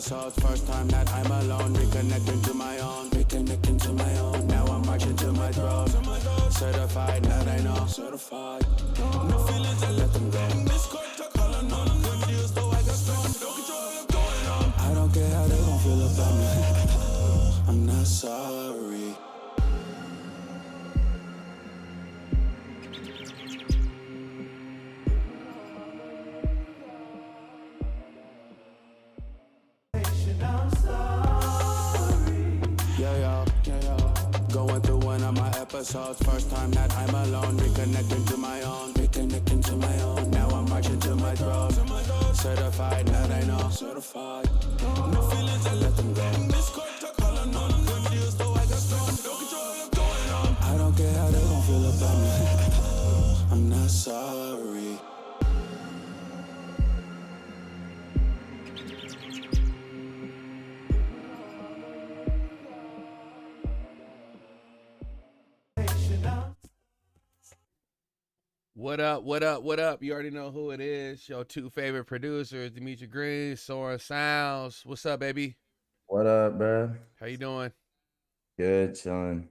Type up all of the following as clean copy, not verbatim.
episodes. First time that I'm alone, reconnecting to my own, reconnecting to my own. Now I'm marching to my throne. Certified, now they know. Certified. No feelings, I let them go. Good deals, though I got strong. Don't control what's going on. I don't care how they gon' feel about me. I'm not sorry. Going through one of my episodes. First time that I'm alone, reconnecting to my own, reconnecting to my own. Now I'm marching to my throne. Certified, now they know. Certified. No feelings, I let them go. Good deals, though I got strong. Don't control what's going on. I don't care how they gon' feel about me. I'm not sorry. What up, what up, what up? You already know who it is. Your two favorite producers, Dimitri Green, Soren Sounds. What's up, baby? What up, bro? How you doing? Good, chilling.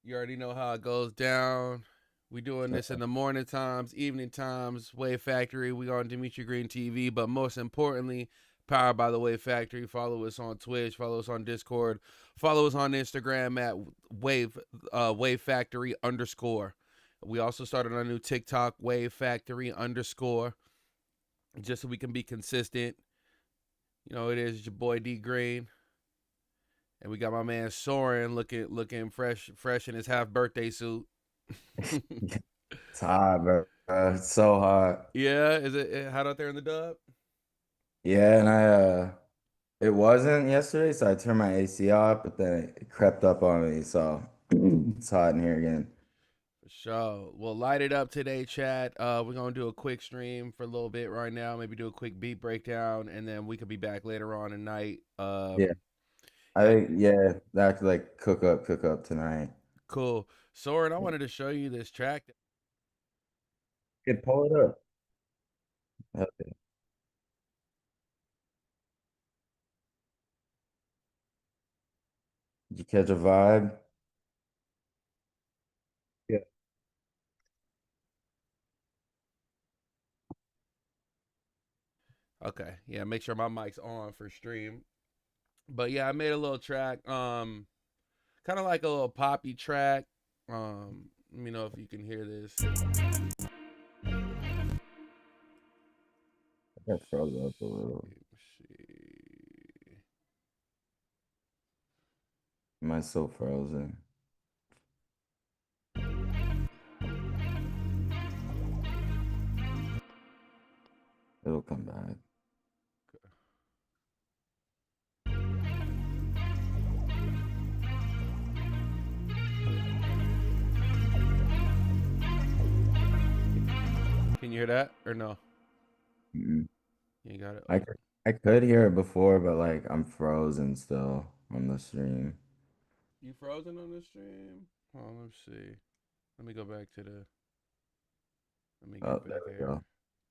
You already know how it goes down. We doing this in the morning times, evening times, Wave Factory. We on Dimitri Green TV, but most importantly, powered by the Wave Factory. Follow us on Twitch, follow us on Discord, follow us on Instagram at Wave Factory _. We also started a new TikTok, Wave Factory _, just so we can be consistent. You know, it is your boy D Green. And we got my man Soren looking fresh in his half birthday suit. It's hot, bro. It's so hot. Yeah, is it hot out there in the dub? Yeah, and it wasn't yesterday, so I turned my AC off, but then it crept up on me, so it's hot in here again. For sure. We'll light it up today, chat. We're gonna do a quick stream for a little bit right now. Maybe do a quick beat breakdown, and then we could be back later on tonight. Yeah, I think that could like cook up tonight. Cool. Soren, I wanted to show you this track. Could pull it up. Okay. Did you catch a vibe? Yeah. Okay, yeah, make sure my mic's on for stream. But yeah, I made a little track, kind of like a little poppy track. Let me know if you can hear this. I got froze up a little. See. Am I still frozen? It'll come back. Can you hear that or no? Mm-mm. You got it. I could hear it before, but like I'm frozen still on the stream. You frozen on the stream? Oh, let's see. Let me go back to the. Let me get back here. Go.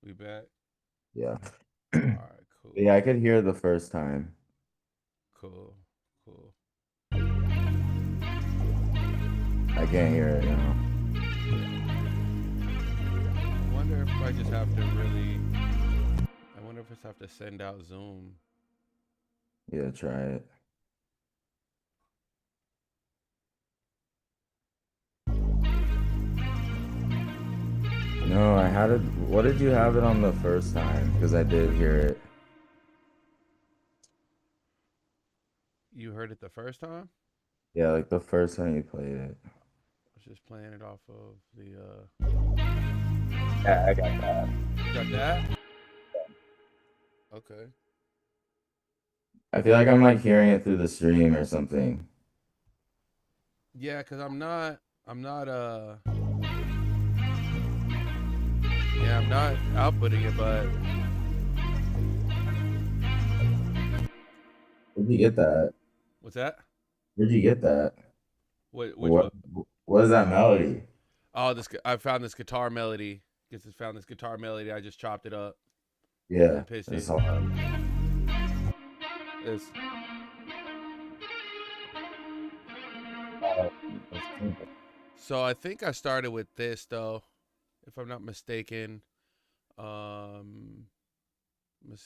We back? Yeah. All right, cool. Yeah, I could hear the first time. Cool. I can't hear it now. I wonder if I just have to really. I wonder if I just have to send out Zoom. Yeah, try it. No, I had it. What did you have it on the first time? Because I did hear it. You heard it the first time? Yeah, like the first time you played it. I was just playing it off of the. Yeah, I got that. You got that? Okay. I feel like I'm like hearing it through the stream or something. Yeah, cause I'm not yeah, I'm not outputting it, but Where'd you get that? what's that? Where'd you get that? What is that melody? Oh, I found this guitar melody. I just chopped it up. Yeah, Pitched that's it. hard. It's Let's see. so I think I started with this though, if I'm not mistaken. Let's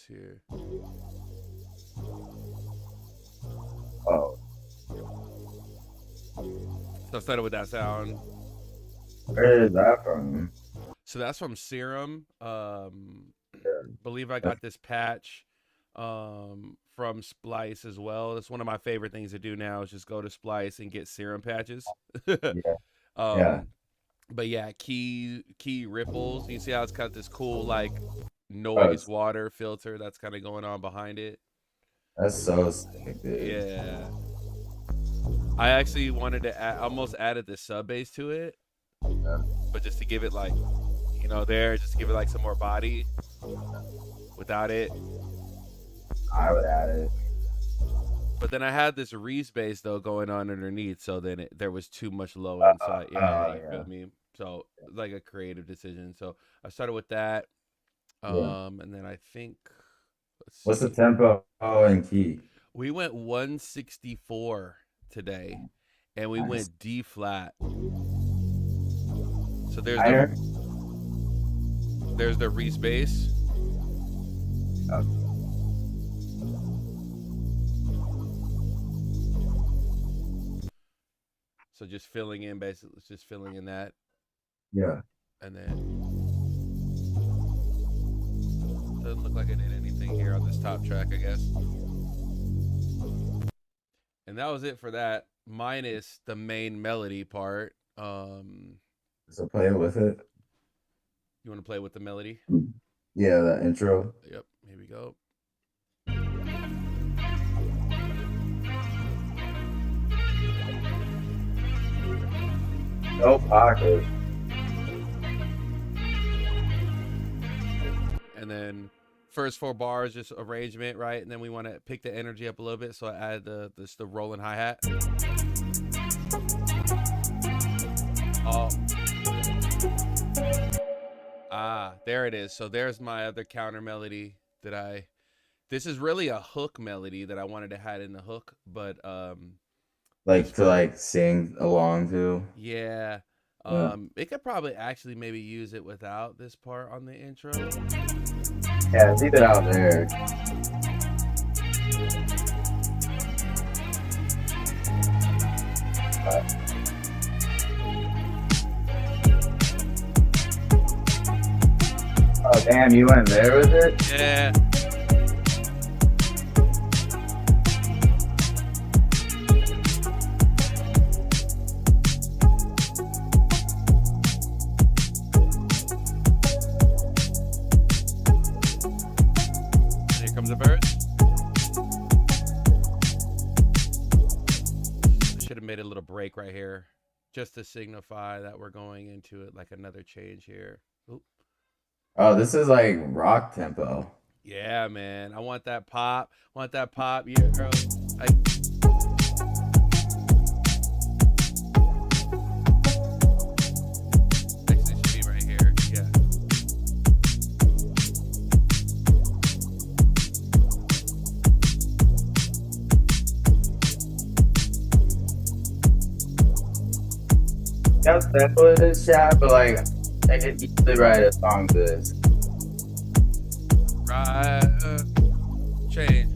see here. Oh, So I started with that sound. where is that from? So that's from Serum. Yeah. Believe I got this patch from Splice as well. It's one of my favorite things to do now is just go to Splice and get Serum patches. Yeah. um but yeah, key ripples. You see how it's got this cool like noise water filter that's kind of going on behind it. That's so sick, dude. Yeah. I actually wanted to almost added the sub bass to it. Yeah. But just to give it like, just to give it like some more body. Without it. I would add it. But then I had this Reese bass though going on underneath, so then there was too much low end. So you feel me? So like a creative decision. So I started with that. And then I think What's the tempo and key? we went 164 today, and we went D flat. So there's the Reese bass. So just filling in, basically, just filling in that. Yeah. And then doesn't look like I did anything here on this top track, I guess. And that was it for that, minus the main melody part. So play with it. You want to play with the melody? Yeah, that intro. Yep, here we go. No pocket. And then first 4 bars, just arrangement, right? And then we want to pick the energy up a little bit, so I added the rolling hi-hat. There it is. So there's my other counter melody that this is really a hook melody that I wanted to have in the hook, but like to like sing along to. Yeah. It could probably actually maybe use it without this part on the intro. Yeah, leave it out there. Oh damn, you went there with it? Yeah. The verse. I should have made a little break right here just to signify that we're going into it like another change here. Oop. Oh, this is like rock tempo. Yeah, man. I want that pop. Yeah, bro. Actually, should be right here. Yeah. That's definitely this chat, but like I could easily write a song to this. Right. Change.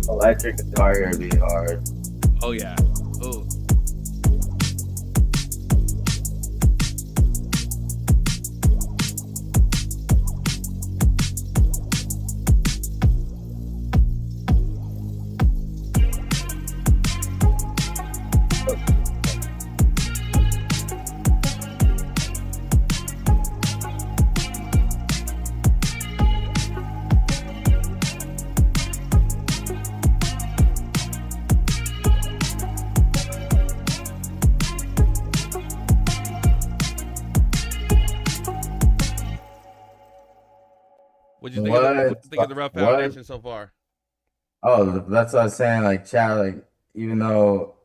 Electric guitar here would be hard. Oh yeah. Oh. you think of What? the rough What? foundation so far? Oh, that's what I was saying. Like, chat, like, even though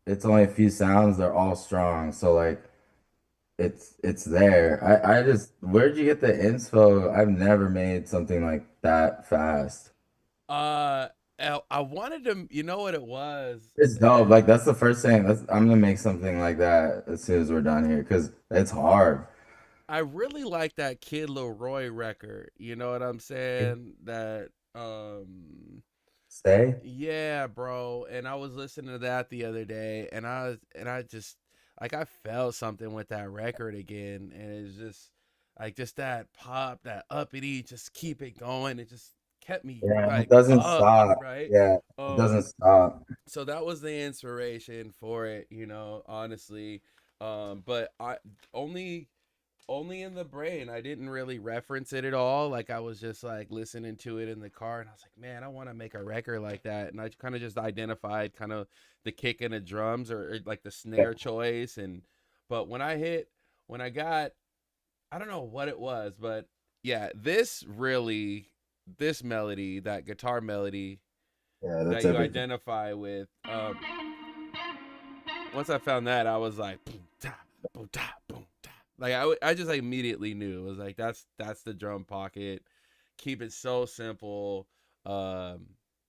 it's only a few sounds, they're all strong. So, like, it's there. I just, where'd you get the inspo? I've never made something like that fast. Uh, I wanted to, you know what it was, It's dope. Like, that's the first thing. I'm gonna make something like that as soon as we're done here because it's hard. I really like that Kid Leroy record. You know what I'm saying? That Stay? yeah, bro. And I was listening to that the other day, and I just like I felt something with that record again, and it's just like just that pop, that uppity, just keep it going. It just kept me Yeah, it like doesn't up, stop. right? Yeah, it doesn't stop. So that was the inspiration for it, honestly. But I only only in the brain. I didn't really reference it at all. Like I was just like listening to it in the car, and I was like, man, I want to make a record like that. And I kind of just identified kind of the kick and the drums, or like the Yeah, snare choice. And but when I got, I don't know what it was, but yeah, this melody, that guitar melody yeah, that's that you everything. identify with. Once I found that, I was like, boom, ta, boom, ta, boom, ta. Like I just like, immediately knew it was like that's the drum pocket. Keep it so simple. Um,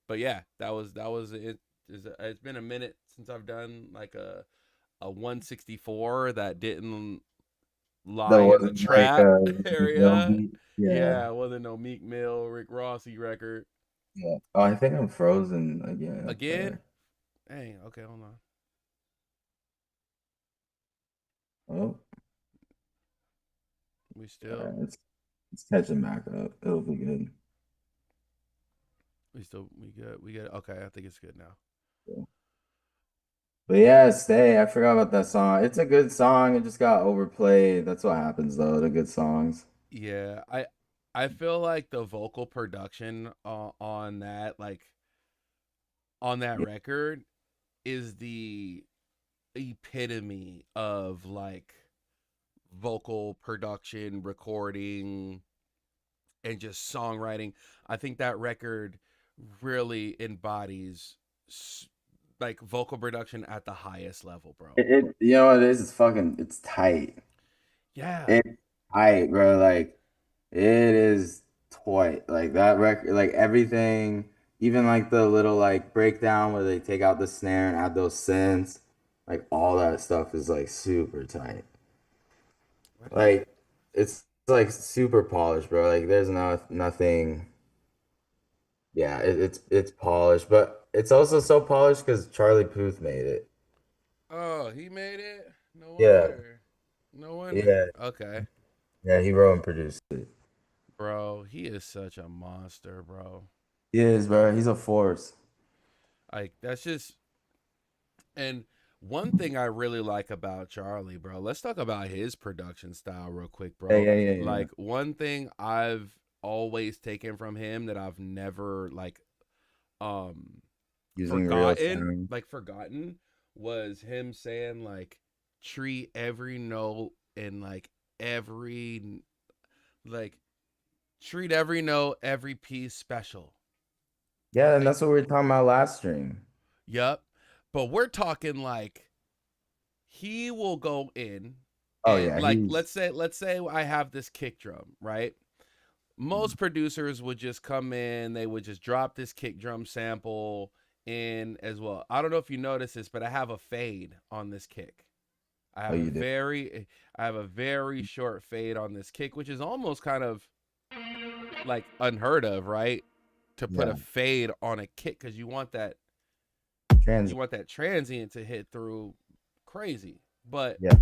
but yeah, that was it. It's been a minute since I've done like a 164 that didn't lie That in the wasn't like trap no area. beat. Yeah, Yeah, it wasn't no Meek Mill, Rick Rossi record. yeah. Oh, I think I'm frozen again up Again? there. Dang, okay, hold on. Oh, We all still right, it's catching back up. It'll be good. we good. Okay, I think it's good now. Yeah. But yeah, stay. I forgot about that song. It's a good song. It just got overplayed. That's what happens though. The good songs. Yeah, I feel like the vocal production on that, like on that Yeah, record, is the epitome of like vocal production, recording, and just songwriting. I think that record really embodies like vocal production at the highest level, bro. you know what it is? It's fucking. It's tight. Yeah. It's tight, bro. Like it is toy. Like that record. Like everything. Even like the little like breakdown where they take out the snare and add those synths. Like all that stuff is like super tight. I think Like it's like super polished, bro. Like there's nothing. Yeah, it's polished, but it's also so polished because Charlie Puth made it. oh, he made it? No Yeah, wonder. No wonder. yeah, Okay. yeah. He wrote and produced it. Bro, he is such a monster, bro. He is, bro. He's a force. Like that's just and one thing I really like about Charlie, bro. Let's talk about his production style real quick, Yeah, bro. yeah, yeah, yeah. Like one thing I've always taken from him that I've never um Using real forgotten, sound. was him saying like treat every note and every like treat every note, every piece special. Yeah, and Like, that's what we were talking about last stream. yup. But we're talking like he will go in Oh and yeah, like he's let's say I have this kick drum, right? Most producers would just come in, they would just drop this kick drum sample in as well. I don't know if you notice this, but I have a fade on this kick. I oh have a you did. very I have a very short fade on this kick, which is almost kind of like unheard of, right? To put a Yeah, fade on a kick because trans. you want that transient to hit through crazy. But Yeah,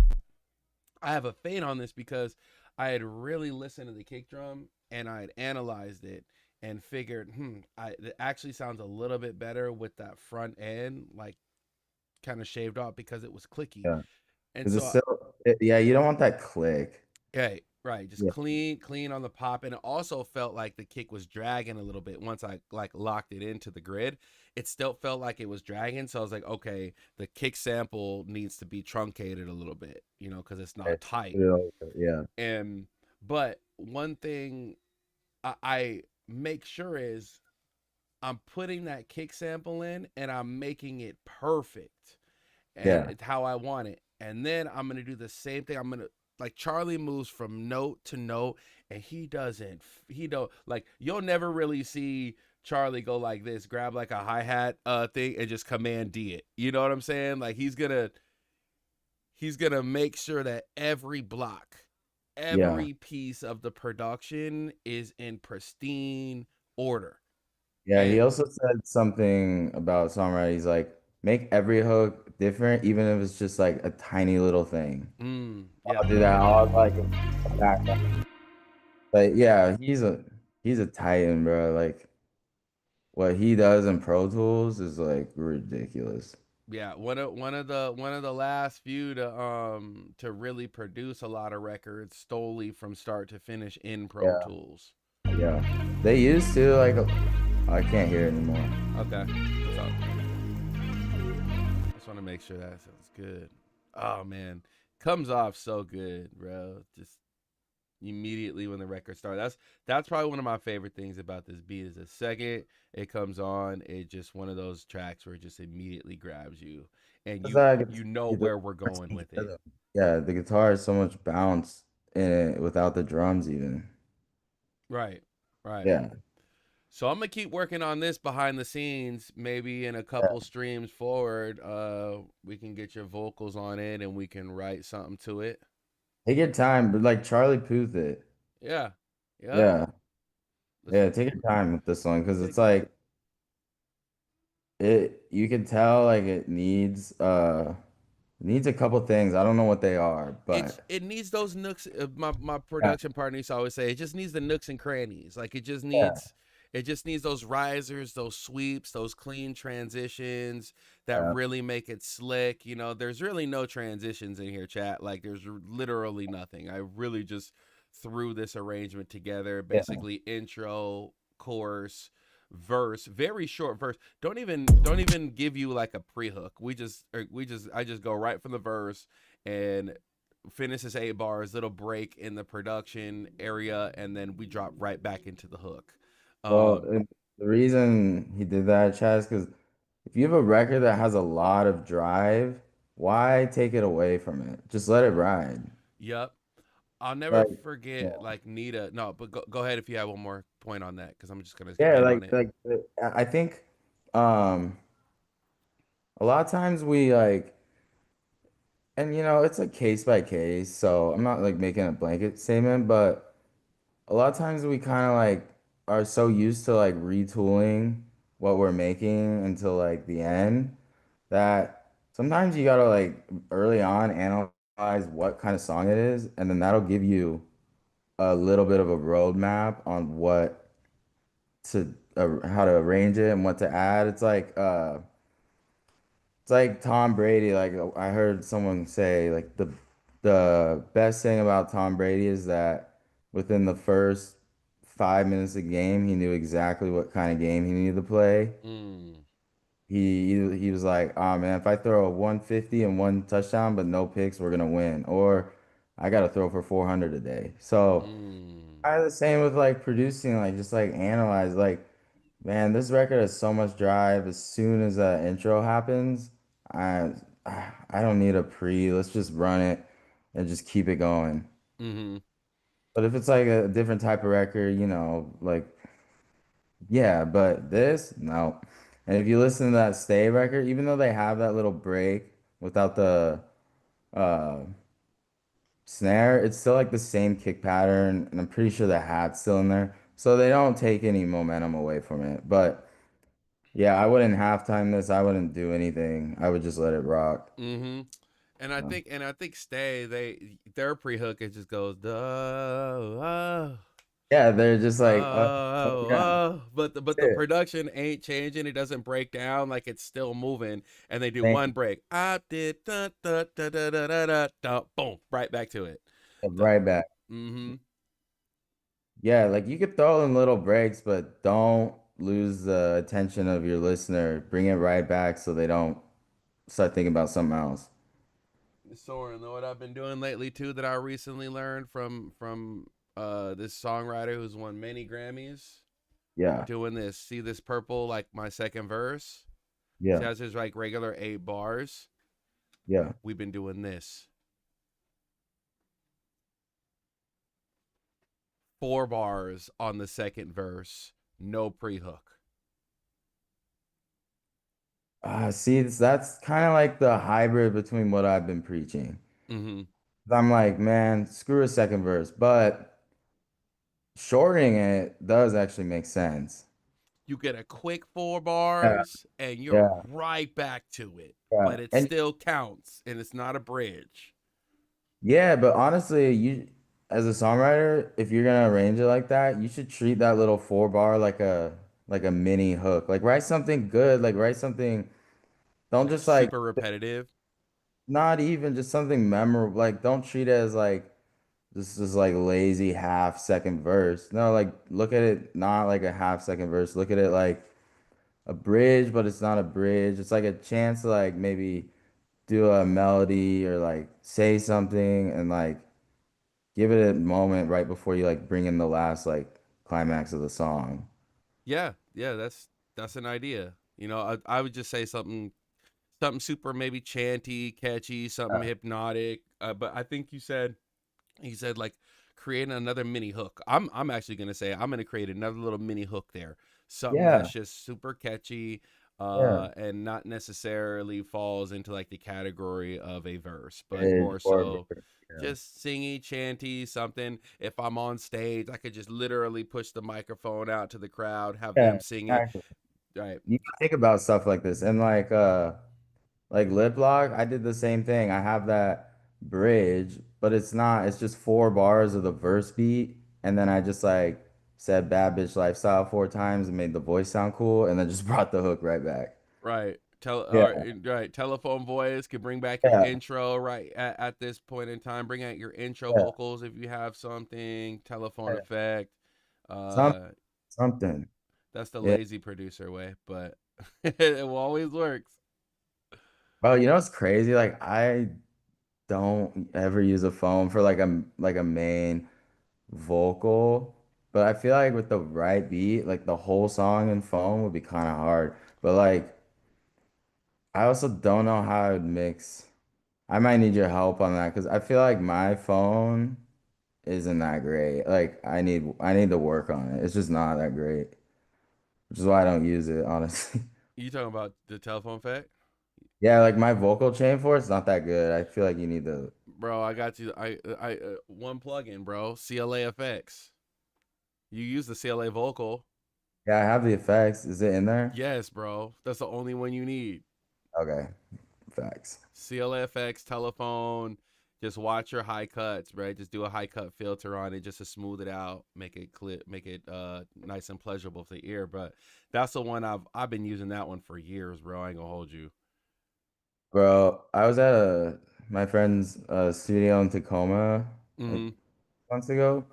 I have a fade on this because I had really listened to the kick drum and I had analyzed it and figured, it actually sounds a little bit better with that front end, like kind of shaved off because it was clicky. yeah. And Because it's so still, yeah, you don't want that click. okay, right. Just Yeah, clean on the pop. And it also felt like the kick was dragging a little bit once I like locked it into the grid. It still felt like it was dragging. So I was like, okay, the kick sample needs to be truncated a little bit, because it's not okay. tight. Yeah, And but one thing I make sure is I'm putting that kick sample in and I'm making it perfect and Yeah, it's how I want it. And then I'm gonna do the same thing. I'm gonna like Charlie moves from note to note, and he doesn't. He don't like you'll never really see Charlie go like this, grab like a hi hat thing, and just command D it. You know what I'm saying? Like he's gonna make sure that every block, yeah, every piece of the production is in pristine order. yeah. He And also said something about songwriting. He's like, make every hook different, even if it's just like a tiny little thing. yeah, I'll do that. I'll like back up. But yeah, he's a titan, bro. Like what he does in Pro Tools is like ridiculous. yeah, one of the last few to really produce a lot of records solely from start to finish in Pro Yeah, Tools. yeah. They used to like I can't hear it anymore. Okay, so just want to make sure that sounds good. Oh man, comes off so good, bro. Just immediately when the record starts. That's probably one of my favorite things about this beat is the second it comes on, it just one of those tracks where it just immediately grabs you and It's you like you know the where we're guitar going so much with it. rhythm. Yeah, the guitar has so much bounce in it without the drums even. Right. Right. Yeah. So I'm gonna keep working on this behind the scenes. Maybe in a Yeah. couple streams forward, we can get your vocals on it and we can write something to it. Take your time, but like Charlie Puth it. Yeah. Yep. Yeah. Let's Yeah, take your time with this one because it's take it. like it you can tell like it needs a couple things. I don't know what they are, It's but it needs those nooks. My yeah, production partner used to always say it just needs the nooks and crannies. Like yeah, it just needs those risers, those sweeps, those clean transitions that yeah, really make it slick. You know, there's really no transitions in here, chat. Like there's literally nothing. I really just threw this arrangement together. yeah. Basically, intro, chorus, verse, very short verse. Don't even give you like a pre-hook. I just go right from the verse and finishes 8 bars, little break in the production area, and then we drop right back into the hook. Well, Um, the reason he did that, Chaz, because if you have a record that has a lot of drive, why take it away from it? Just let it ride. yep. I'll never Like, forget yeah, like Nita. No, but go ahead if you have one more point on that because I'm just gonna yeah, end on it. I think um a lot of times we like, and it's like case by case, so I'm not like making a blanket statement, but a lot of times we kind of like are so used to like retooling what we're making until like the end that sometimes you gotta like early on analyze what kind of song it is, and then that'll give you a little bit of a roadmap on what to how to arrange it and what to add. It's like Tom Brady. Like I heard someone say, like the best thing about Tom Brady is that within the first 5 minutes of game, he knew exactly what kind of game he needed to play. Mm, He was like, "Oh man, if I throw a 150 and one touchdown but no picks, we're gonna win." Or I gotta throw for 400 a day. So mm, I the same with like producing, like just like analyze, like man, this record has so much drive. As soon as that intro happens, I I don't need a pre. Let's just run it and just keep it going. mm-hmm. But if it's like a different type of record, like yeah, but this, no. And if you listen to that Stay record, even though they have that little break without the uh snare, it's still like the same kick pattern, and I'm pretty sure the hat's still in there. So they don't take any momentum away from it. But yeah, I wouldn't halftime this. I wouldn't do anything. I would just let it rock. Mm-hmm. And I Uh, think Stay their pre hook it just goes duh oh, yeah, they're just oh, like, yeah, but that's the it. production ain't changing. It doesn't break down like it's still moving. And they do Thank one break. I did da da da da da da da da boom right back to it. you. Right back. Mm-hmm. Yeah, like you could throw in little breaks, but don't lose the attention of your listener. Bring it right back so they don't start thinking about something else. Soren, though, what I've been doing lately too that I recently learned from This songwriter who's won many Grammys Yeah, doing this. See this purple, like my second verse? See yeah, how there's like regular 8 bars? yeah. We've been doing this. 4 bars on the second verse, no pre hook. See, that's kind of like the hybrid between what I've been preaching. Mm-hmm. I'm like, man, screw a second verse, but shortening it does actually make sense. You get a quick four Yeah, bars and you're yeah, right back to it, yeah. but it And still counts and it's not a bridge. yeah, but honestly, you as a songwriter, if you're gonna arrange it like that, you should treat that little 4 bar like a mini hook. Like write something good, like write something, don't Like just like super repetitive. not even just something memorable. Like don't treat it as like this is like lazy half second verse. No, like look at it not like a half second verse. Look at it like a bridge, but it's not a bridge. It's like a chance to like maybe do a melody or like say something and like give it a moment right before you like bring in the last like climax of the song. Yeah, yeah, that's an idea. I would just say something super maybe chanty, catchy, something Yeah, hypnotic. But I think he said like create another mini hook. I'm actually gonna say I'm gonna create another little mini hook there. Something that's yeah, just super catchy, yeah. and not necessarily falls into like the category of a verse, but Bridge more or so yeah. just singy, chanty, something. If I'm on stage, I could just literally push the microphone out to the crowd, have Yeah, them sing it. exactly. Right. You can think about stuff like this and like lip lock, I did the same thing. I have that bridge, but it's not, it's just 4 bars of the verse beat. And then I just like said bad bitch lifestyle 4 times and made the voice sound cool and then just brought the hook right back. Right. Yeah, Right. Telephone voice can bring back your yeah, intro right at this point in time. Bring out your intro yeah, vocals if you have something. Telephone yeah. effect. Some, Uh, something. that's the Yeah. lazy producer way, but it always works. Bro, you know what's crazy? Like I don't ever use a phone for like a main vocal, but I feel like with the right beat, like the whole song and phone would be kind of hard. But like I also don't know how I would mix. I might need your help on that because I feel like my phone isn't that great. Like I need to work on it. It's just not that great, which is why I don't use it, honestly. You talking about the telephone effect, Yeah, like my vocal chain for it's not that good. I feel like you need to. bro? I got you. I one plugin, bro. CLA effects. You use the CLA vocal. Yeah, I have the effects. Is it in there? Yes, bro. That's the only one you need. Okay, facts. CLFX telephone. Just watch your high cuts, right? Just do a high cut filter on it just to smooth it out, make it clip, make it nice and pleasurable for the ear. But that's the one I've been using that one for years, bro. I ain't gonna hold you. Bro, I was at my friend's studio in Tacoma like Mm-hmm. months ago,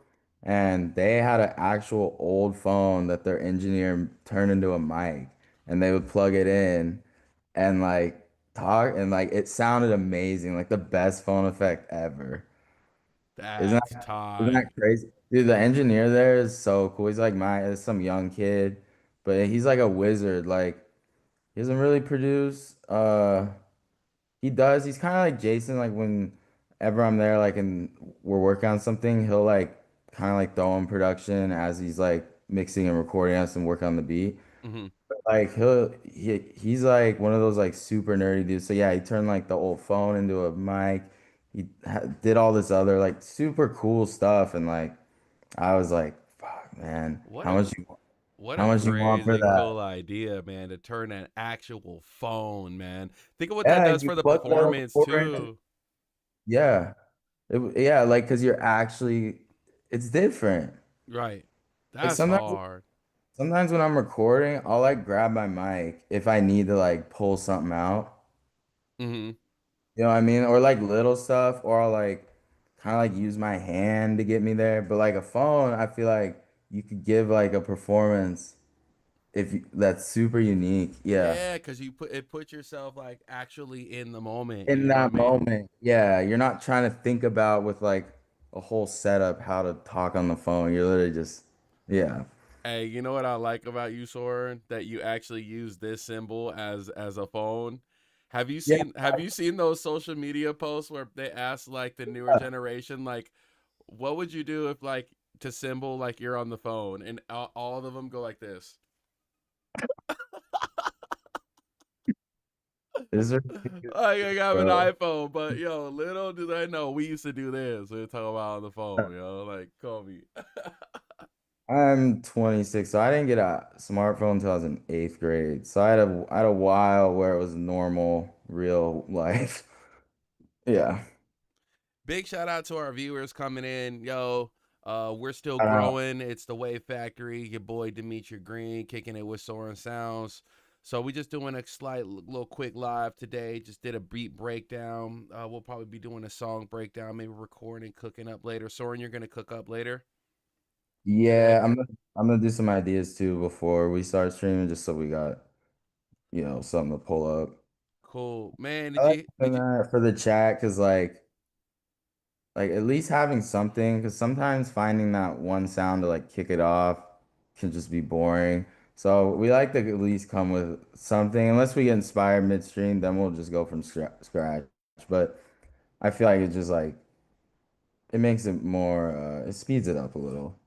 and they had an actual old phone that their engineer turned into a mic, and they would plug it in and like talk, and like it sounded amazing, like the best phone effect ever. That's Isn't tight. that crazy? Dude, the engineer there is so cool. He's like some young kid, but he's like a wizard. Like he doesn't really produce. He does. He's kind of like Jason. Like whenever I'm there, like and we're working on something, he'll like kind of like throw in production as he's like mixing and recording us and working on the beat. Mm-hmm. Like he's like one of those like super nerdy dudes. So yeah, he turned like the old phone into a mic. Did all this other like super cool stuff, and like I was like, fuck, man, What a what how a much you want for crazy that? cool idea, man, to turn an actual phone, man. Think of what that Yeah, does you for the plug that performance recorder into too. yeah. Yeah, like because you're actually it's different. Right. Like That's hard. sometimes when I'm recording, I'll like grab my mic if I need to like pull something out. Mm-hmm. You know what I mean? Or like little stuff, or I'll like kind of like use my hand to get me there. But like a phone, I feel like you could give like a performance that's super unique. Yeah. Yeah, because you put yourself like actually in the moment. In You know what I that mean? moment. Yeah, you're not trying to think about with like a whole setup how to talk on the phone. You're literally just yeah. Hey, you know what I like about you, Soren? That you actually use this symbol as a phone. Yeah. Have you seen those social media posts where they ask like the newer generation like what would you do if like to symbol like you're on the phone and all of them go like this. Is there Like I got an bro? iPhone, but yo, little do they know we used to do this. We were talking about on the phone, yo. Like, call me. I'm 26, so I didn't get a smartphone until I was in eighth grade. So I had a while where it was normal, real life. Yeah. Big shout out to our viewers coming in, yo. We're still I don't know. growing. It's the Wave Factory. Your boy Dimitri Green kicking it with Soren Sounds. So we just doing a slight little quick live today. Just did a beat breakdown. We'll probably be doing a song breakdown, maybe recording, cooking up later. Soren, you're gonna cook up later today. Yeah, I'm gonna do some ideas too before we start streaming, just so we got, something to pull up. Cool, man. I like doing that for the chat because like at least having something, because sometimes finding that one sound to like kick it off can just be boring. So we like to at least come with something. Unless we get inspired midstream, then we'll just go from scratch. But I feel like it just like it makes it more it speeds it up a little.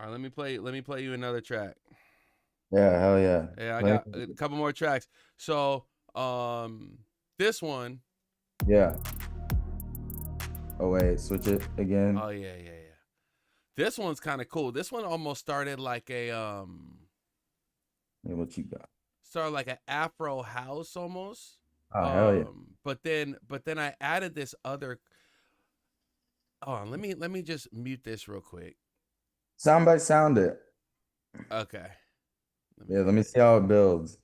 All right, let me play you another track. Yeah, hell yeah. Yeah, I Let got me- a couple more tracks. So, this one, yeah. Oh wait, switch it again. oh yeah. This one's kind of cool. This one almost Yeah, what you got? started like an Afro house almost. Oh hell yeah. But then I added this other. Oh, let me just mute this real quick. Sound by sound it. Okay. Let Yeah, me let me see how it builds.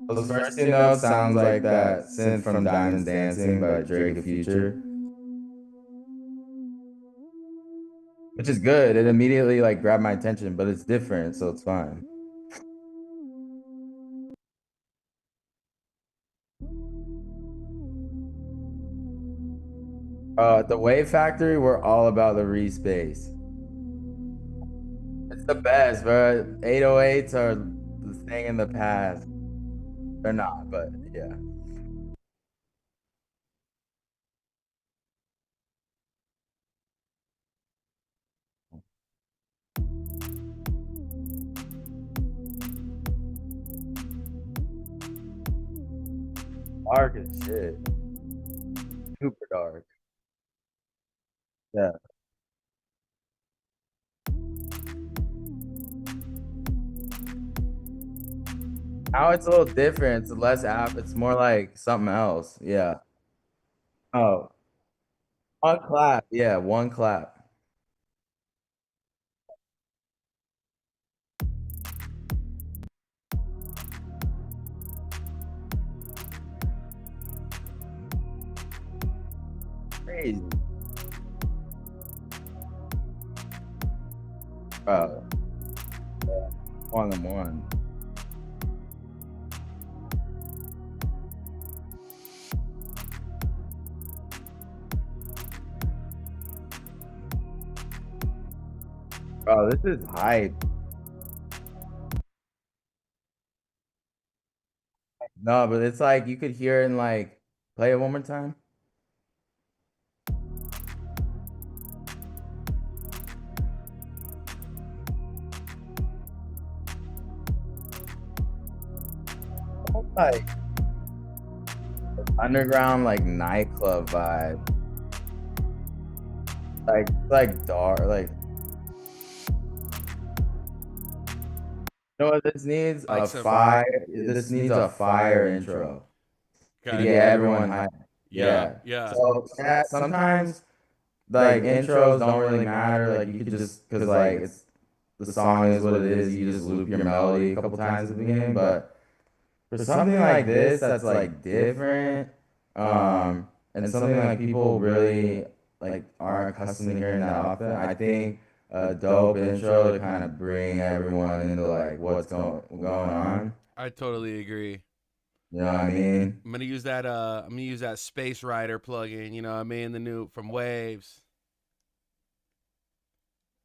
Those first two notes sounds like that synth from Diamonds Dancing by Drake and Future, which is good. It immediately like grabbed my attention, but it's different, so it's fine. The Wave Factory, we're all about the re-space. It's the best, bro. 808s are the thing in the past. They're not, but yeah. Dark as shit. Super dark. Yeah. Now it's a little different. It's less app. It's more like something else. Yeah. Oh, one clap. Yeah, one clap. Crazy. Bro, one on one. Bro, this is hype. No, but it's like you could hear it and like play it one more time. Like underground like nightclub vibe. Like dark. Like you know what this needs? like A some. fire. This needs a fire intro to Okay. get everyone hyped. Yeah. Yeah. Yeah. So sometimes like intros don't really matter. Like you could just because like it's the song is what it is. You just loop your melody a couple times at the beginning. But for something like this that's like different, and something like people really like aren't accustomed to hearing that often, I think a dope intro to kind of bring everyone into like what's going on. I totally agree. You know what I mean? I'm gonna use that Space Rider plugin, you know what I mean? The new from Waves.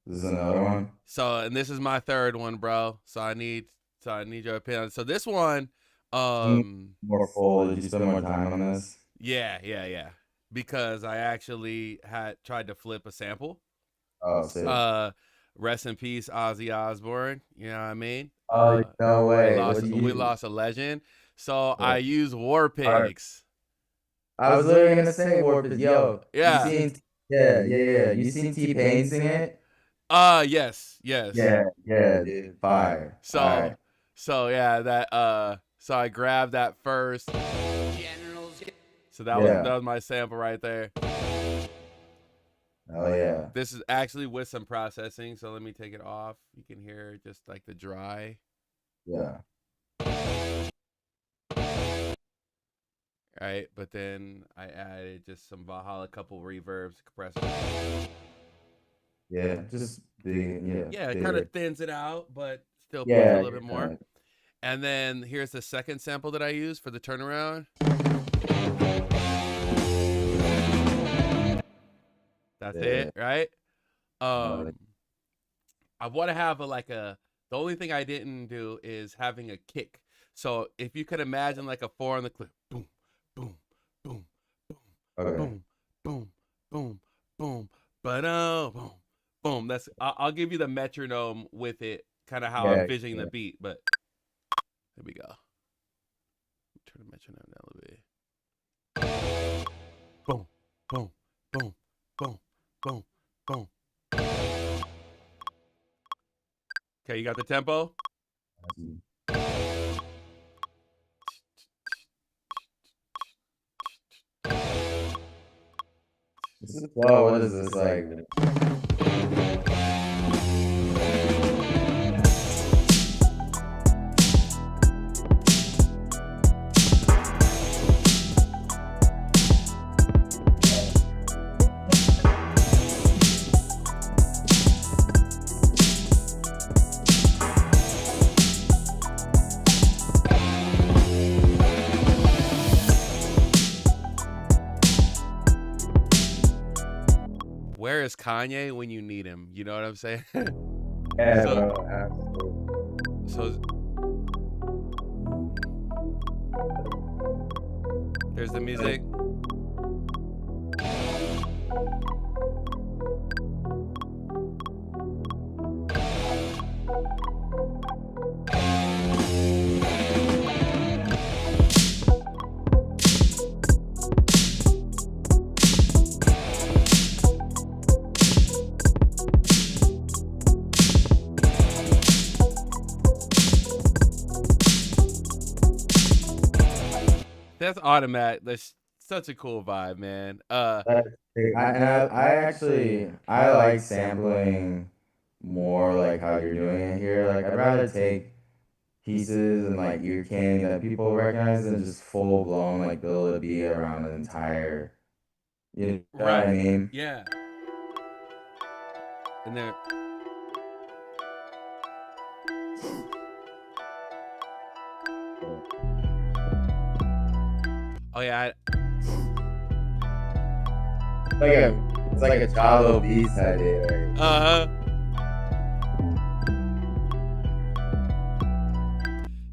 This is another one. So, and this is my third one, bro. So I need your opinion. So this one, More full. Did you spend more time on this? yeah. Because I actually had tried to flip a sample. Oh, sick. Rest in peace, Ozzy Osbourne. You know what I mean? Oh, no way. We lost a legend. So I use War Pigs. I was literally gonna say Warp is yo. Yeah. You seen T-Pain sing it? Yes. Yeah, dude. Fire. So yeah, that so I grabbed that first. So that was my sample right there. Oh yeah. This is actually with some processing, so let me take it off. You can hear just like the dry. Yeah. Right, but then I added just some Valhalla, couple reverbs, compressor. Yeah, just big. Yeah, it kind of thins it out, but still puts a little bit more. And then here's the second sample that I use for the turnaround. That's it, right? I want to have the only thing I didn't do is having a kick. So if you could imagine like a 4 on the clip, boom, boom, boom, boom, boom, boom, boom, boom, boom, boom. That's I'll give you the metronome with it, kind of how I'm envisioning the beat. But here we go. Turn the metronome down a little bit. Boom, boom, boom, boom, boom, boom. Okay, you got the tempo? What is this like? Where is Kanye when you need him? You know what I'm saying? Yeah, so there's the music. That's automatic. That's such a cool vibe, man. I actually like sampling more like how you're doing it here. Like I'd rather take pieces and like ear candy that people recognize than just full blown like build a beat around an entire. You know what I mean? Yeah. And then. Oh yeah. It's like a Jalo beats idea. Right?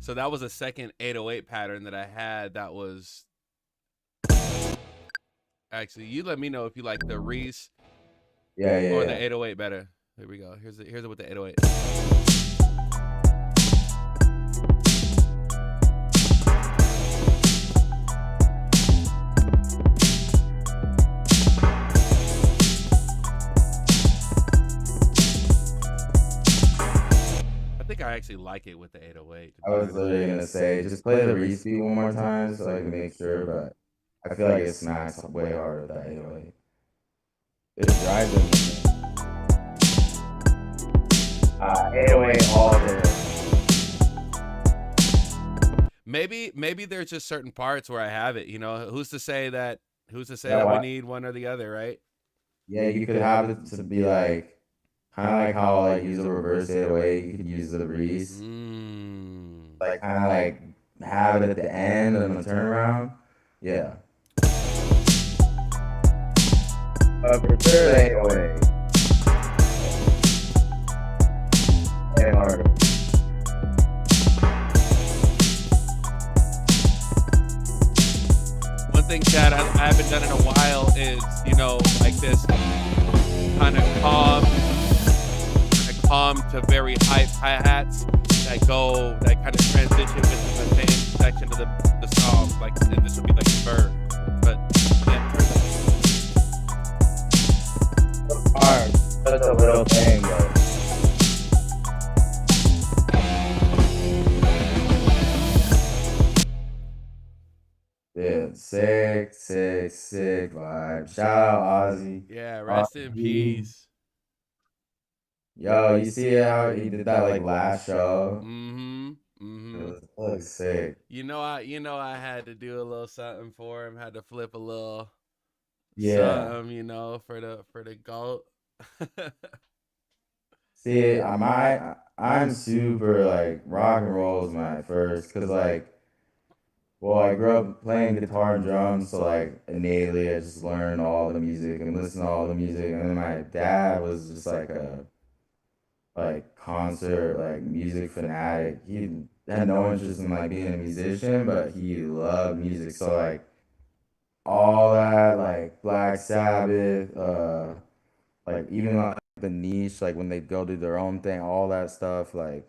So that was a second 808 pattern that I had. That was actually. You let me know if you like the Reese. Or the 808 better. Here we go. Here's it with the 808. I actually like it with the 808. I was literally gonna say just play the Reese beat one more time so I can make sure, but I feel like it smacks way harder with that 808. It drives it. 808 all day. Maybe there's just certain parts where I have it. You know, who's to say that we need one or the other, right? Yeah, you could have it to be like kind of like how like use a reverse 808, you could use the Reese, Mm. like kind of like have it at the end and the turnaround. Yeah, but for sure the 808 hit harder. One thing, Chad, I haven't done in a while is, like this kind of calm to very hype hi-hats that kind of transition within the same section of the song. Like, and this would be like a verb. But, yeah, Hard, such a little thing, though. Yeah, sick vibe. Shout out Ozzy. yeah, rest in peace. Yo, you see how he did that like last show? Mm-hmm. It Mm-hmm. looks sick. I had to do a little something for him. Had to flip a little Yeah. something, for the goat. See, I'm super like rock and roll is my first, cause like, well, I grew up playing guitar and drums, so like innately I just learned all the music and listened to all the music, and then my dad was just like a like concert like music fanatic. He had no interest in like being a musician, but he loved music. So like all that like Black Sabbath, like even like the niche, like when they go do their own thing, all that stuff, like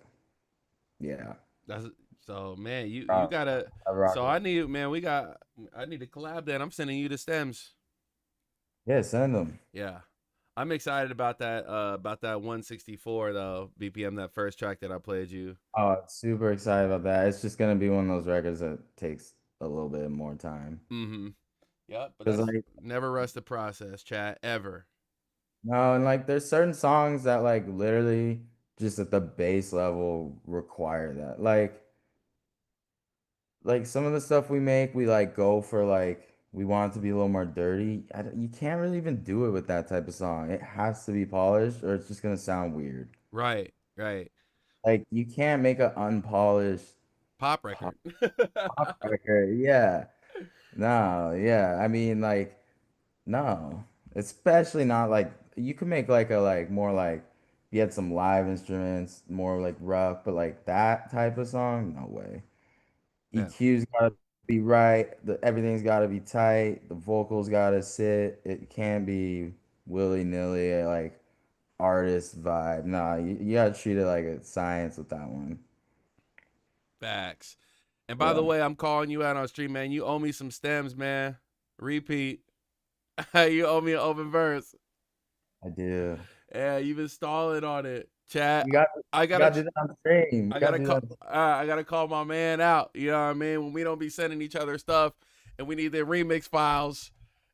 yeah. That's so, man. You Rock, gotta. I rock So it. I need, man. I need to collab. Then I'm sending you the stems. Yeah, send them. Yeah, I'm excited about that. About that 164 though BPM. That first track that I played you. Oh, super excited about that. It's just gonna be one of those records that takes a little bit more time. Mm-hmm. Yep. But Cause that's like never rush the process, chat ever. no, and like there's certain songs that like literally just at the base level require that. Like some of the stuff we make, we like go for like we want it to be a little more dirty. You can't really even do it with that type of song. It has to be polished or it's just gonna sound weird. Right. Right. Like you can't make an unpolished Pop pop, record. pop record. Yeah. No, yeah. I mean like no. Especially not like you could make like a like more like you had some live instruments, more like rough, but like that type of song, no way. Yeah. EQ's gotta be right, everything's gotta be tight, the vocals gotta sit. It can't be willy-nilly like artist vibe. Nah, you gotta treat it like a science with that one. Facts. And by the Yeah, way, I'm calling you out on stream, man. You owe me some stems, man. Repeat. You owe me an open verse. I do. Yeah, you've been stalling on it, chat. You got I you gotta, gotta do that on stream. You I gotta gotta do call, that. I gotta call my man out. You know what I mean? When we don't be sending each other stuff, and we need the remix files.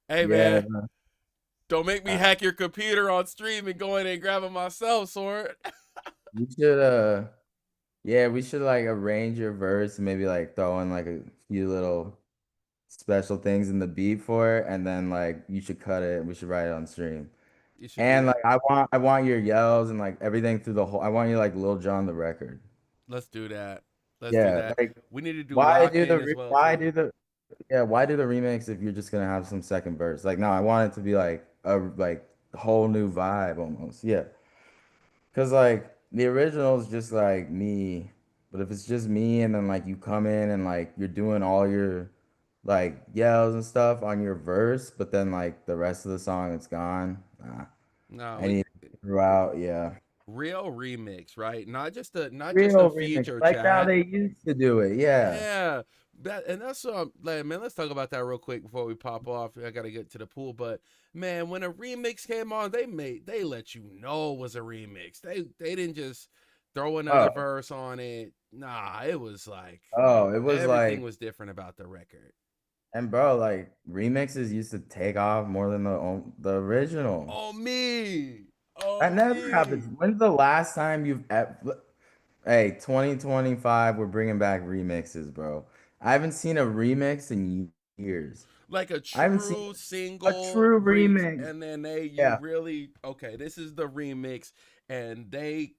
Hey, Yeah, man, man. don't make me hack your computer on stream and go in and grab it myself, Soren. We should yeah, we should like arrange your verse and maybe like throw in like a few little special things in the beat for it, and then like you should cut it. We should write it on stream. You should do And that. like I want your yells and like everything through the whole. I want you like Lil Jon the record. Let's do that. Let's do Yeah, that. like We need to do why do lock-in the as well why too. do the yeah why do the remix if you're just gonna have some second verse? Like no, I want it to be like a like whole new vibe almost. Yeah, because like the original is just like me, but if it's just me and then like you come in and like you're doing all your like yells and stuff on your verse, but then like the rest of the song it's gone. Nah, No, I need it throughout. Yeah. real remix, right? Not just a Real remix, feature, like how chat. they used to do it. Yeah. Yeah, that's like, man. Let's talk about that real quick before we pop off. I gotta get to the pool, but man, when a remix came on, they let you know it was a remix. They didn't just throw another Oh, verse on it. Nah, it was like oh, it was everything like, was different about the record. and bro, like remixes used to take off more than the original. Oh me, oh That never happens. me. When's the last time you've hey, 2025, we're bringing back remixes, bro. I haven't seen a remix in years. Like a I haven't seen true a single true reach, remix. and then you Yeah. really, okay, this is the remix, and they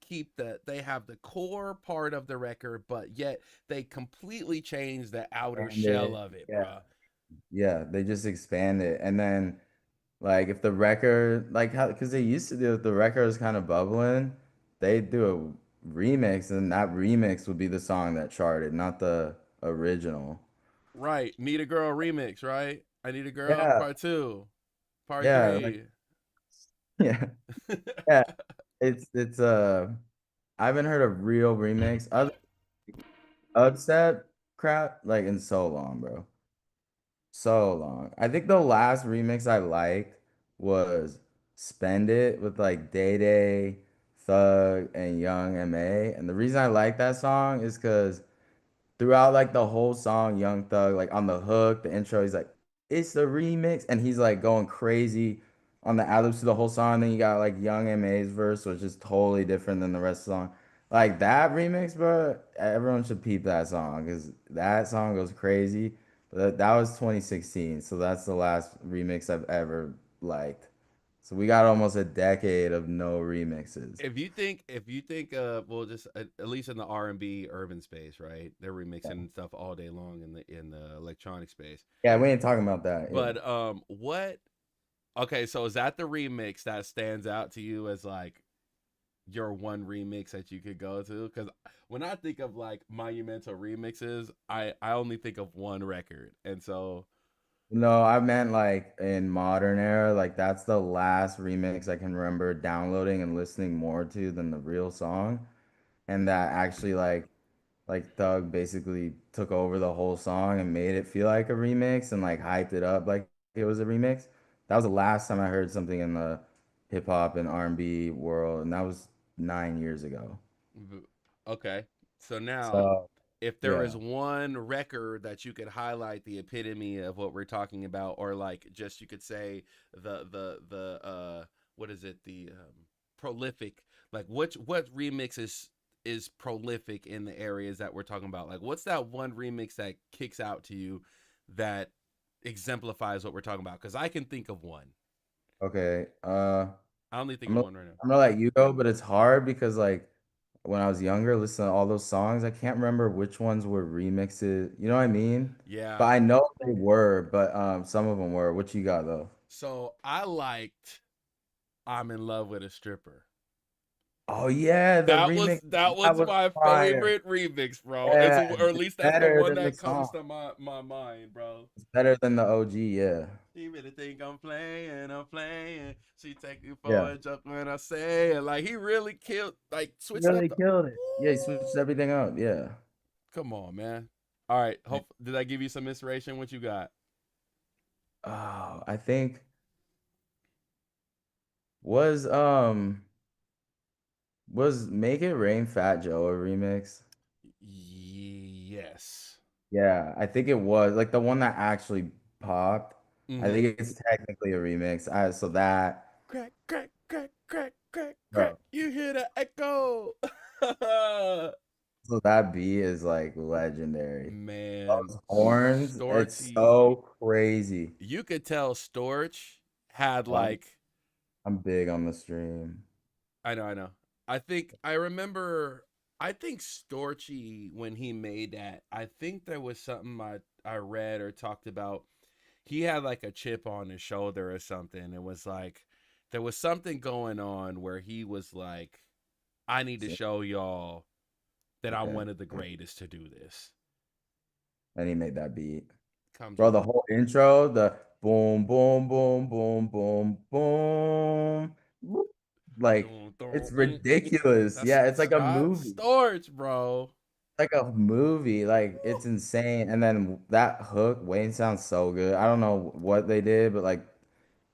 have the core part of the record, but yet they completely change the outer And shell of it, yeah, bruh. yeah, they just expand it. And then like if the record, like how, because they used to do if the record is kind of bubbling, they do a remix, and that remix would be the song that charted, not the original. Right. Need a Girl remix, right? I Need a Girl Yeah, part 2, part yeah, like 3. yeah, yeah. It's I haven't heard a real remix other upset crap like in so long, bro. So long. I think the last remix I liked was Spend It with like Day Day, Thug, and Young M.A. And the reason I like that song is because throughout like the whole song, Young Thug, like on the hook, the intro, he's like, it's the remix. And he's like going crazy on the ad-libs to the whole song. Then you got like Young M.A.'s verse, which is totally different than the rest of the song. Like that remix, bro, everyone should peep that song because that song goes crazy. But that was 2016. So that's the last remix I've ever liked. So we got almost a decade of no remixes. If you think well, just at least in the R&B urban space, right? They're remixing stuff all day long in the electronic space. Yeah, we ain't talking about that. Yeah. But what okay, so is that the remix that stands out to you as like your one remix that you could go to? Because when I think of like monumental remixes, I only think of one record, and so No, I meant like in modern era, like that's the last remix I can remember downloading and listening more to than the real song. And that actually like Thug basically took over the whole song and made it feel like a remix and like hyped it up like it was a remix. That was the last time I heard something in the hip hop and R&B world, and that was 9 years ago. okay. So now, So if there is yeah. one record that you could highlight the epitome of what we're talking about, or like just you could say the what is it, the prolific, like what remix is prolific in the areas that we're talking about? Like what's that one remix that kicks out to you that exemplifies what we're talking about? Because I can think of one. Okay. I only think I'm of gonna, one right now. I'm gonna let you go, but it's hard because like when I was younger, listening to all those songs, I can't remember which ones were remixes. You know what I mean? But Yeah. I know they were, but some of them were. What you got though? So I liked I'm in love with a stripper. Oh yeah, the remix That that was was my fire. favorite remix, bro. It's Yeah, or at it's least that's the better one than the that comes song. to my mind, bro. It's better than the OG. Yeah, She really think I'm playing, I'm playing. She take you for yeah. a joke when I say it. Like he really killed, like He switched up really the. killed it. Yeah, he switched Woo! everything up. Yeah. Come on, man. All right. Hope did I give you some inspiration? What you got? Oh, I think was um was Make It Rain Fat Joe a remix? Yes. Yeah, I think it was like the one that actually popped. I Mm-hmm. think it's technically a remix. So that, Crack, crack, crack, crack, crack, crack. bro. You hear the echo. So that beat is like legendary. Man, Those horns, it's Storchy. so crazy. You could tell Storch had Oh, like I'm big on the stream. I know. I remember I think Storchy when he made that, I think there was something I read or talked about. He had like a chip on his shoulder or something. It was like there was something going on where he was like, I need to See? show y'all that I'm Okay. one of the greatest to do this. And he made that beat. Comes Bro, with the whole intro, the boom, boom, boom, boom, boom, boom. Whoop. Like, dun, dun, it's ridiculous. that's Yeah, it's like a Scott movie. Storch, bro. Like a movie. Like it's insane. And then that hook, Wayne sounds so good. I don't know what they did, but like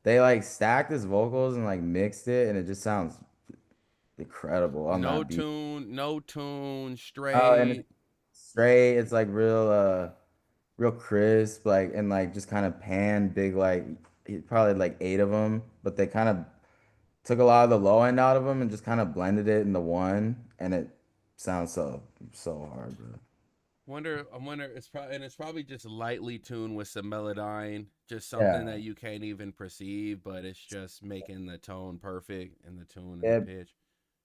they like stacked his vocals and like mixed it, and it just sounds incredible on that beat. No tune, Oh, and it's straight. straight. It's like real crisp, like and like just kind of pan big. Like he probably had, like 8 of them, but they kind of took a lot of the low end out of them and just kind of blended it into one, and it sounds so hard, bro. I wonder. It's probably just lightly tuned with some melodyne, just something Yeah. that you can't even perceive, but it's just making the tone perfect and the tune and the Yeah, pitch.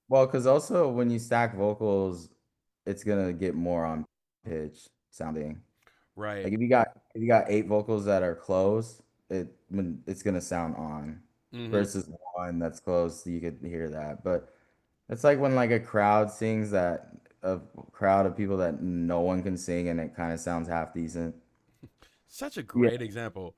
Well, because also when you stack vocals, it's gonna get more on pitch sounding. Right. Like if you got eight vocals that are close, it's gonna sound on Mm-hmm. versus one that's close, so you could hear that. But it's like when like a crowd sings that a crowd of people that no one can sing and it kind of sounds half decent. Such a Yeah, great example.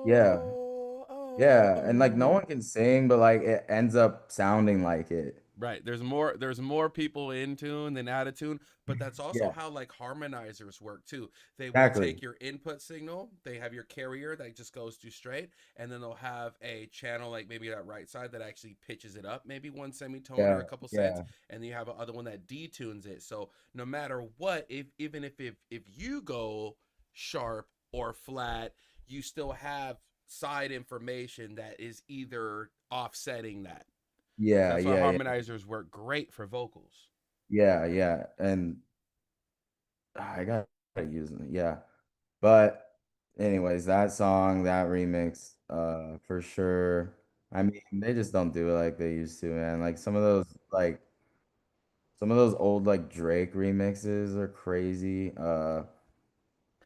yeah, Oh, oh, yeah. And like no oh. one can sing, but like it ends up sounding like it. Right. There's more people in tune than out of tune, but that's also Yeah, how like harmonizers work too. They will exactly. take your input signal, they have your carrier that just goes to straight, and then they'll have a channel like maybe that right side that actually pitches it up, maybe one semitone or Yeah, a couple cents, yeah, and then you have a other one that detunes it. So no matter what, if even if you go sharp or flat, you still have side information that is either offsetting that. So yeah, that's why yeah, yeah, harmonizers work great for vocals. yeah, yeah. And I gotta use it. Yeah. But anyways, that song, that remix, for sure. I mean, they just don't do it like they used to, man. Like some of those old like Drake remixes are crazy.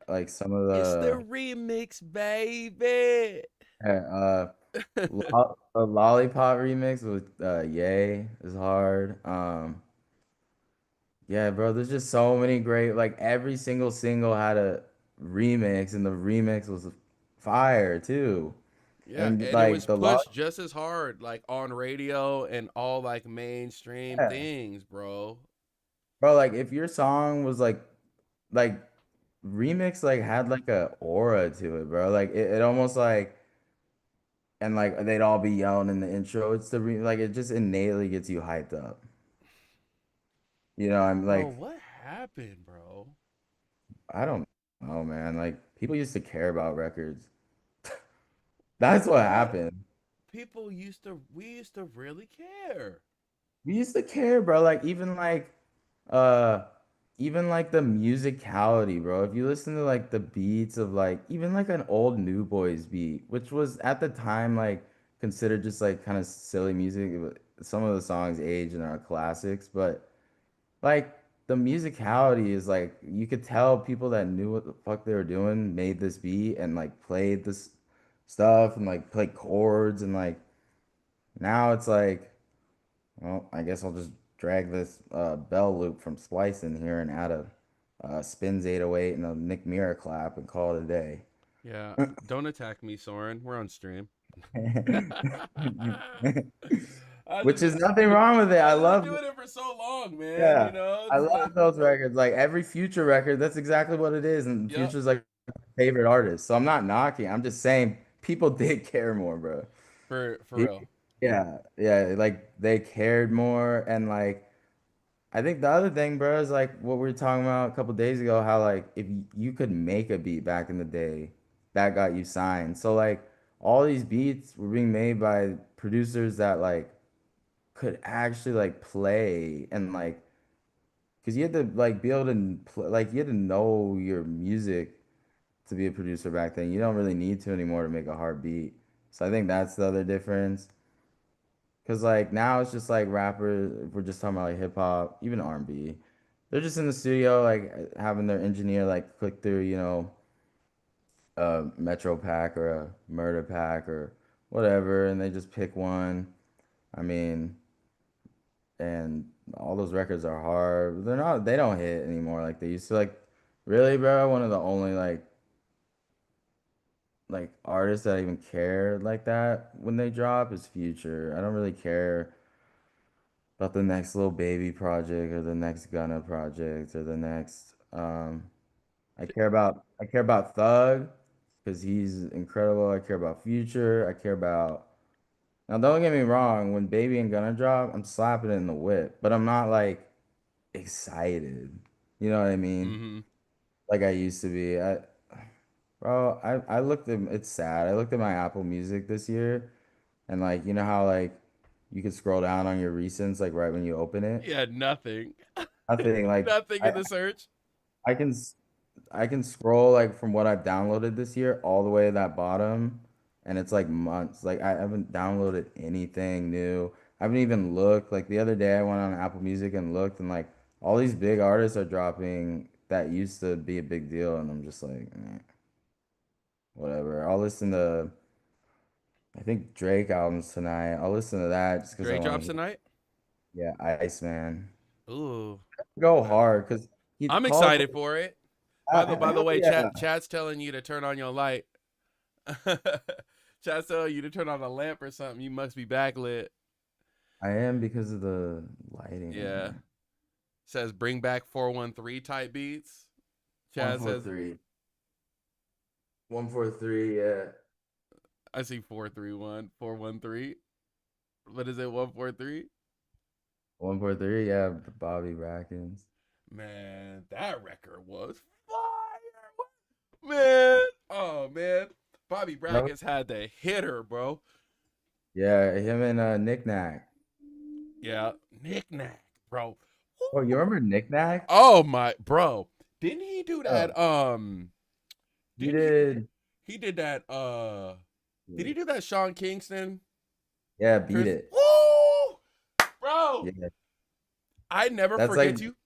Like some of It's the the remix, baby. the Lollipop remix with Ye is hard. Yeah, bro, there's just so many great, like every single single had a remix and the remix was fire too. Yeah, And and it like was the lot, pushed just as hard, like on radio and all like mainstream yeah, things, bro. bro, like if your song was like remix like had like a aura to it, bro. Like it almost like and like they'd all be yelling in the intro. It's the like it just innately gets you hyped up. You know, I'm Bro, like what happened, bro? I don't know, man. Like people used to care about records. That's what What? happened. We used to really care. We used to care, bro. Like uh even like the musicality, bro. If you listen to like the beats of like even like an old New Boys beat, which was at the time like considered just like kind of silly music. Some of the songs age and are classics, but like the musicality is like you could tell people that knew what the fuck they were doing made this beat and like played this stuff and like played chords and like now it's like well, I guess I'll just drag this bell loop from Splice in here and add a spins 808 and a Nick Mira clap and call it a day. Yeah, don't attack me, Soren. We're on stream. I've Which just is been nothing wrong with it. I I've just been love, doing it for so long, man. yeah, I It's love like, those records. Like every Future record, that's exactly what it is. And yep, Future's like my favorite artist. So I'm not knocking. I'm just saying people did care more, bro. for Pe- real. Yeah, yeah, like they cared more and like I think the other thing, bro, is like what we were talking about a couple days ago, how like if you could make a beat back in the day, that got you signed. So like all these beats were being made by producers that like could actually like play and like because you had to like be able to play, like you had to know your music to be a producer back then. You don't really need to anymore to make a hard beat. So I think that's the other difference. Cause like now it's just like rappers, if we're just talking about like hip hop, even R&B. They're just in the studio like having their engineer like click through, a Metro pack or a murder pack or whatever, and they just pick one. I mean, and all those records are hard. They don't hit anymore like they used to. Like, really, bro, one of the only like artists that even care like that when they drop is Future. I don't really care about the next little baby project or the next Gunna project or the next I care about Thug because he's incredible. I care about Future. I care about now don't get me wrong, when Baby and Gunna drop, I'm slapping it in the whip, but I'm not like excited. You know what I mean? Mm-hmm. Like I used to be. I looked at it's sad. I looked at my Apple Music this year and like you know how like you could scroll down on your recents like right when you open it? Yeah, nothing. Nothing like Nothing in the search. I can I can scroll like from what I've downloaded this year all the way to that bottom, and it's like months. Like I haven't downloaded anything new. I haven't even looked. Like the other day, I went on Apple Music and looked, and like all these big artists are dropping that used to be a big deal, and I'm just like, whatever. I'll listen to I think Drake albums tonight. I'll listen to that just because I Drake want to drops hear. tonight. Yeah, Iceman. Ooh, Go I, hard because he I'm calls. excited for it. By the Hell way, yeah, chat's telling you to turn on your light. Chat's telling you to turn on a lamp or something. You must be backlit. I am because of the lighting in Yeah. here. Says bring back 413 type beats. One Chad four says three. 143. Yeah. I see 431, 413. What is it? 143? 143. Yeah. Bobby Brackens. Man, that record was fire. Man. Oh man. Bobby No. Brackets had the hitter, bro. Yeah, him and Nick Nack. Yeah. Knick knack, bro. Oh, you remember Nick Nack? Oh my bro. Didn't he do Oh, that? he Didn't did. he did that did he do that Sean Kingston? Yeah, beat Chris it. Woo! Bro, Yeah, I never that's like forget you.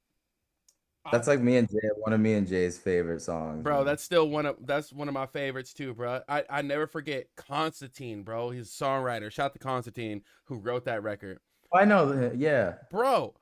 I, that's like me and Jay. One of me and Jay's favorite songs, bro, man. that's one of my favorites too, bro. I never forget Constantine, bro. He's a songwriter. Shout out to Constantine who wrote that record. I know. Yeah. Bro,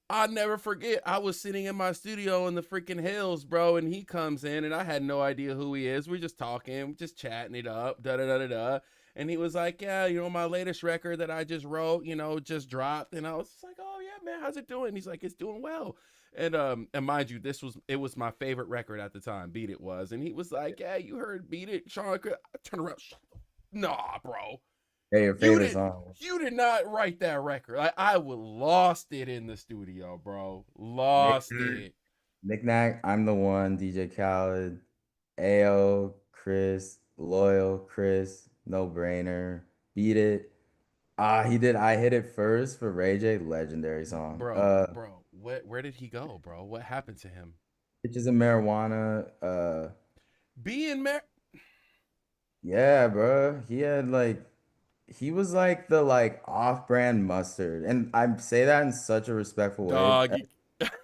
I never forget. I was sitting in my studio in the freaking hills, bro, and he comes in, and I had no idea who he is. We're just talking, just chatting it up, da da da da da. And he was like, "Yeah, my latest record that I just wrote, just dropped." And I was just like, "Oh yeah, man, how's it doing?" He's like, "It's doing well." And mind you, it was my favorite record at the time. Beat It was, and he was like, "Yeah, you heard Beat It, Sean." I turned around, nah, bro. Hey, your You favorite did song? you did not write that record. I would lost it in the studio, bro. Nick Lost Nack. it. Nick Nack. I'm the one. DJ Khaled. Ao. Chris. Loyal. Chris. No brainer. Beat it. He did. I hit it first for Ray J. Legendary song. Bro, where did he go, bro? What happened to him? Bitches and marijuana. Being mar Yeah, bro. He was like the like off-brand mustard, and I say that in such a respectful way. dog.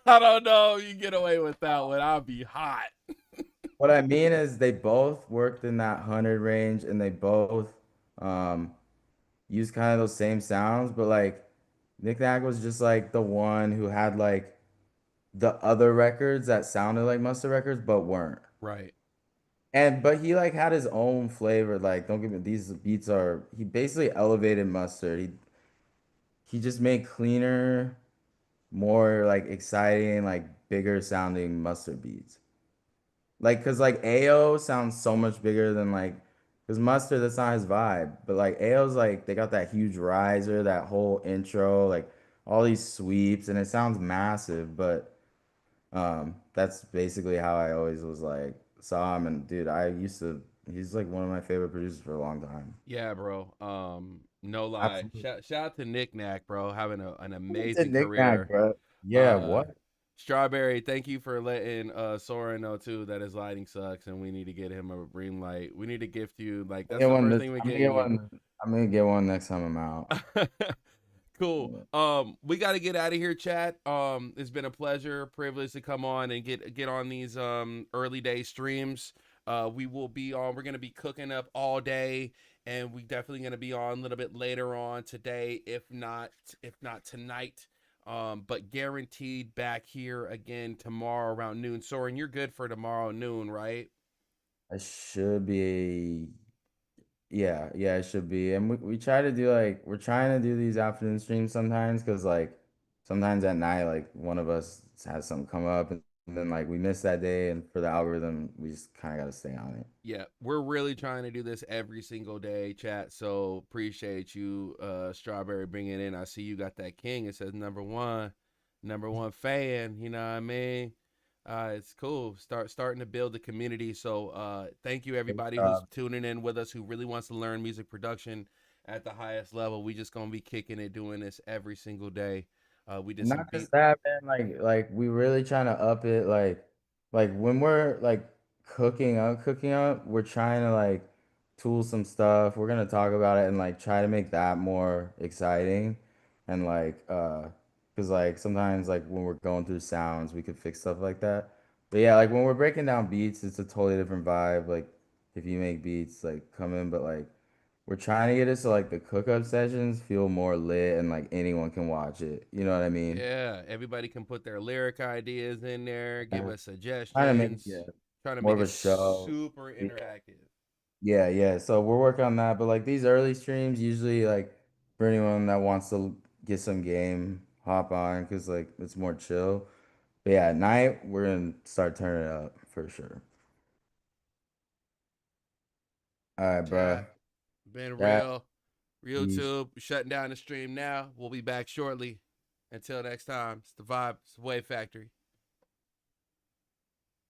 I don't know. You get away with that one. I'll be hot. What I mean is they both worked in that 100 range, and they both um used kind of those same sounds, but like Nick Nack was just like the one who had like the other records that sounded like mustard records but weren't. Right. But he like had his own flavor. Like, don't get me, these beats are he basically elevated mustard. He just made cleaner, more like exciting, like bigger sounding mustard beats. Like, cause like AO sounds so much bigger than like, cause mustard that's not his vibe. But like AO's like they got that huge riser, that whole intro, like all these sweeps, and it sounds massive. But that's basically how I always was like saw him. And dude, I used to. He's like one of my favorite producers for a long time. Yeah, bro. No lie. Absolutely. Shout out to Nick Nack, bro, having an To amazing knickknack, career. bro. Yeah, Uh, what? Strawberry, thank you for letting Soren know too that his lighting sucks, and we need to get him a green light. We need to gift you like I that's get the one first this, thing we're I'm gonna get getting one. I'm gonna get one next time I'm out. you. Cool. Yeah. We got to get out of here, chat. It's been a pleasure, privilege to come on and get on these early day streams. We will be on. We're gonna be cooking up all day, and we definitely gonna be on a little bit later on today, if not tonight. But guaranteed back here again tomorrow around noon. Soren, you're good for tomorrow noon, right? I should be. Yeah, it should be. And we try to do like we're trying to do these afternoon streams sometimes because like sometimes at night like one of us has something come up and then like we miss that day and for the algorithm we just kind of got to stay on it. Yeah, we're really trying to do this every single day, chat. So appreciate you, Strawberry, bringing it in. I see you got that king. It says number one fan. You know what I mean? It's cool. Starting to build the community. So thank you everybody who's tuning in with us, who really wants to learn music production at the highest level. We just gonna be kicking it, doing this every single day. We did some Not beat. just that, man. Like we really trying to up it. Like when we're like cooking up, we're trying to like tool some stuff. We're gonna talk about it and like try to make that more exciting. and like because like sometimes like when we're going through sounds we could fix stuff like that. But yeah, like when we're breaking down beats, it's a totally different vibe. Like if you make beats, like come in, but like we're trying to get it so like the cook up sessions feel more lit and like anyone can watch it. You know what I mean? Yeah, everybody can put their lyric ideas in there, give Yeah. us Trying to make, suggestions, yeah, trying to more make of a it show. super interactive. Yeah, yeah. So we're working on that. But like these early streams, usually like for anyone that wants to get some game, hop on because like it's more chill. But yeah, at night we're gonna start turning it up for sure. All right, bro. Chat, been That real. peace. YouTube shutting down the stream now. We'll be back shortly. Until next time, it's the vibe. It's the Wave Factory.